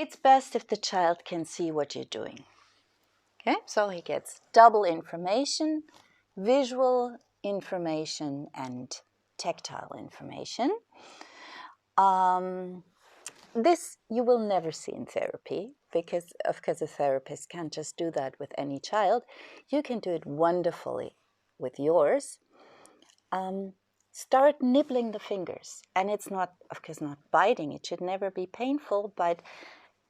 it's best if the child can see what you're doing. Okay, so he gets double information, visual information and tactile information. This you will never see in therapy because, of course, a therapist can't just do that with any child. You can do it wonderfully with yours. Start nibbling the fingers. And it's not, of course, not biting. It should never be painful, but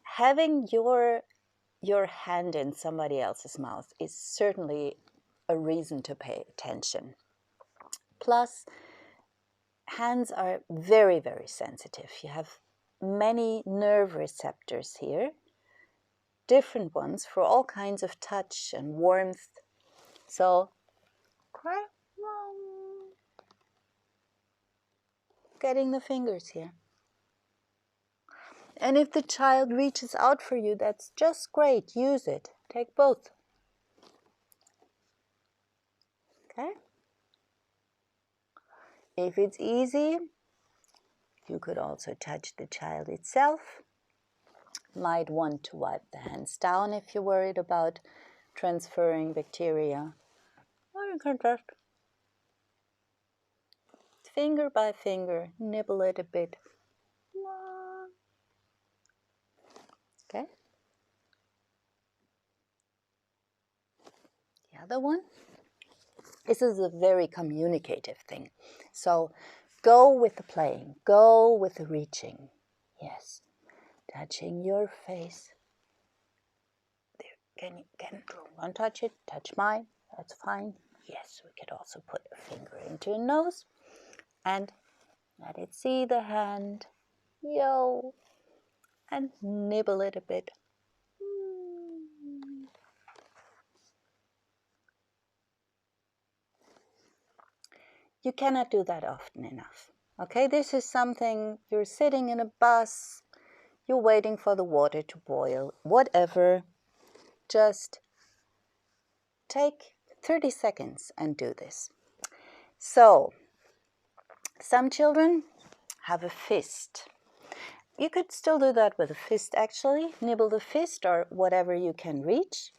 having your hand in somebody else's mouth is certainly a reason to pay attention. Plus, hands are very, very sensitive. You have many nerve receptors here, different ones for all kinds of touch and warmth. So, getting the fingers here. And if the child reaches out for you, that's just great. Use it. Take both. Okay? If it's easy, you could also touch the child itself. Might want to wipe the hands down if you're worried about transferring bacteria. Or you can just finger by finger nibble it a bit. Okay? The other one. This is a very communicative thing. So go with the playing. Go with the reaching. Yes. Touching your face. There. Can one touch it? Touch mine. That's fine. Yes, we could also put a finger into your nose and let it see the hand. Yo. And nibble it a bit. You cannot do that often enough. Okay, this is something, you're sitting in a bus, you're waiting for the water to boil, whatever. Just take 30 seconds and do this. So, some children have a fist. You could still do that with a fist, actually. Nibble the fist or whatever you can reach.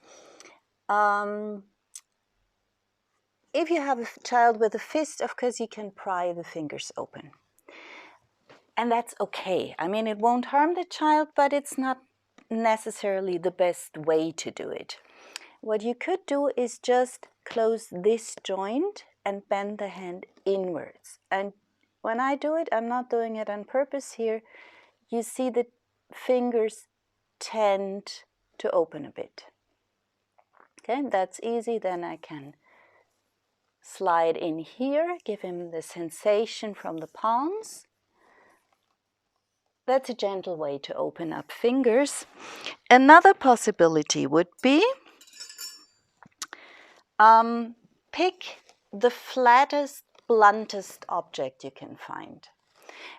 If you have a child with a fist, of course, you can pry the fingers open. And that's okay. I mean, it won't harm the child, but it's not necessarily the best way to do it. What you could do is just close this joint and bend the hand inwards. And when I do it, I'm not doing it on purpose here. You see the fingers tend to open a bit. Okay, that's easy. Then I can slide in here, give him the sensation from the palms. That's a gentle way to open up fingers. Another possibility would be pick the flattest, bluntest object you can find.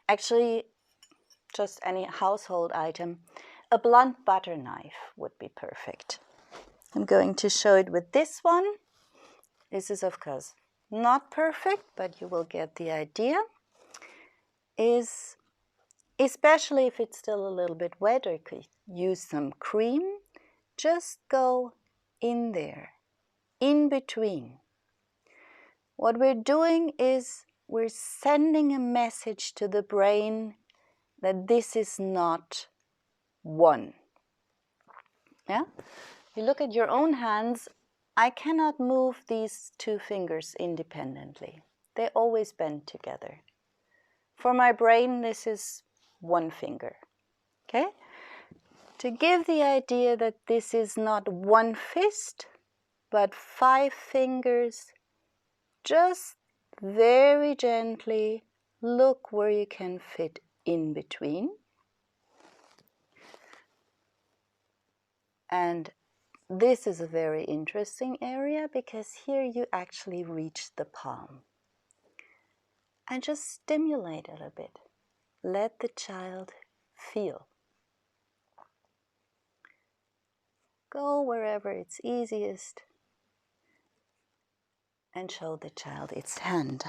Actually, just any household item. A blunt butter knife would be perfect. I'm going to show it with this one. This is, of course, not perfect, but you will get the idea. Especially if it's still a little bit wet, or you could use some cream, just go in there, in between. What we're doing is we're sending a message to the brain that this is not one. Yeah? You look at your own hands, I cannot move these two fingers independently. They always bend together. For my brain, this is one finger. Okay? To give the idea that this is not one fist, but 5 fingers, just very gently look where you can fit in between. And this is a very interesting area because here you actually reach the palm. And just stimulate it a bit. Let the child feel. Go wherever it's easiest and show the child its hand.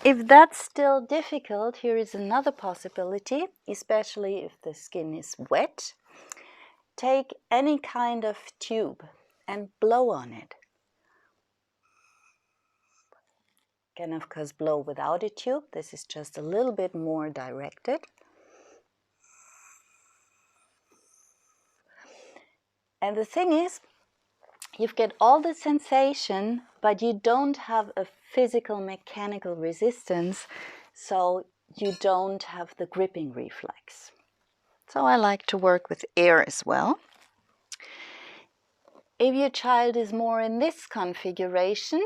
If that's still difficult, here is another possibility, especially if the skin is wet. Take any kind of tube and blow on it. Can of course blow without a tube. This is just a little bit more directed. And the thing is, you get all the sensation, but you don't have a physical mechanical resistance, so you don't have the gripping reflex. So I like to work with air as well. If your child is more in this configuration,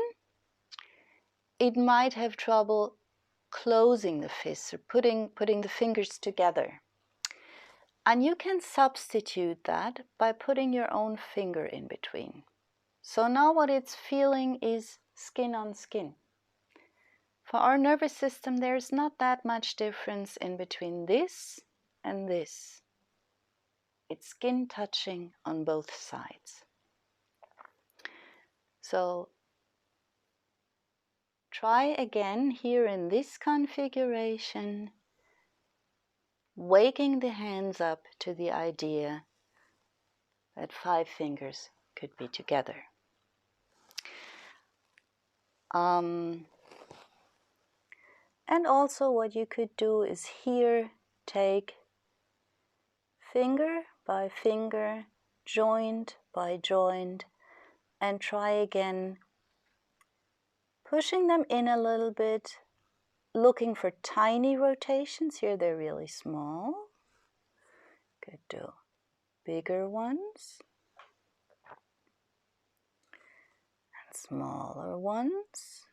it might have trouble closing the fists or putting the fingers together. And you can substitute that by putting your own finger in between. So now what it's feeling is skin on skin. For our nervous system, there's not that much difference in between this and this. It's skin touching on both sides. So try again here in this configuration, waking the hands up to the idea that 5 fingers could be together. And also what you could do is here take finger by finger, joint by joint, and try again pushing them in a little bit, looking for tiny rotations. Here they're really small. Could do bigger ones and smaller ones.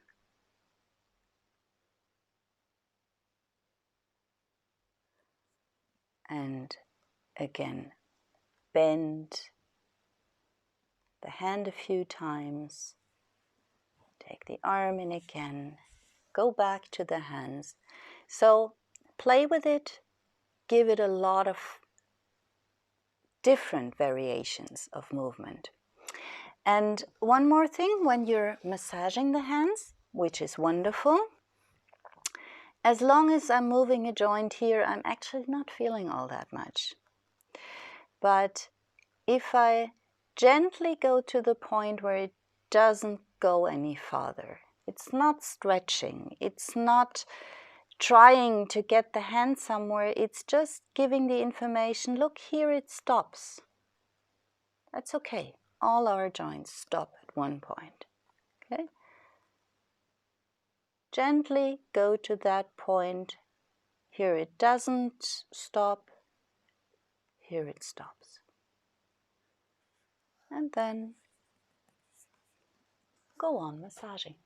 And again, bend the hand a few times. Take the arm in again. Go back to the hands. So play with it. Give it a lot of different variations of movement. And one more thing, when you're massaging the hands, which is wonderful, as long as I'm moving a joint here, I'm actually not feeling all that much. But if I gently go to the point where it doesn't go any farther, it's not stretching, it's not trying to get the hand somewhere, it's just giving the information, look, here it stops. That's okay. All our joints stop at one point. Okay? Gently go to that point. Here it doesn't stop. Here it stops. And then go on massaging.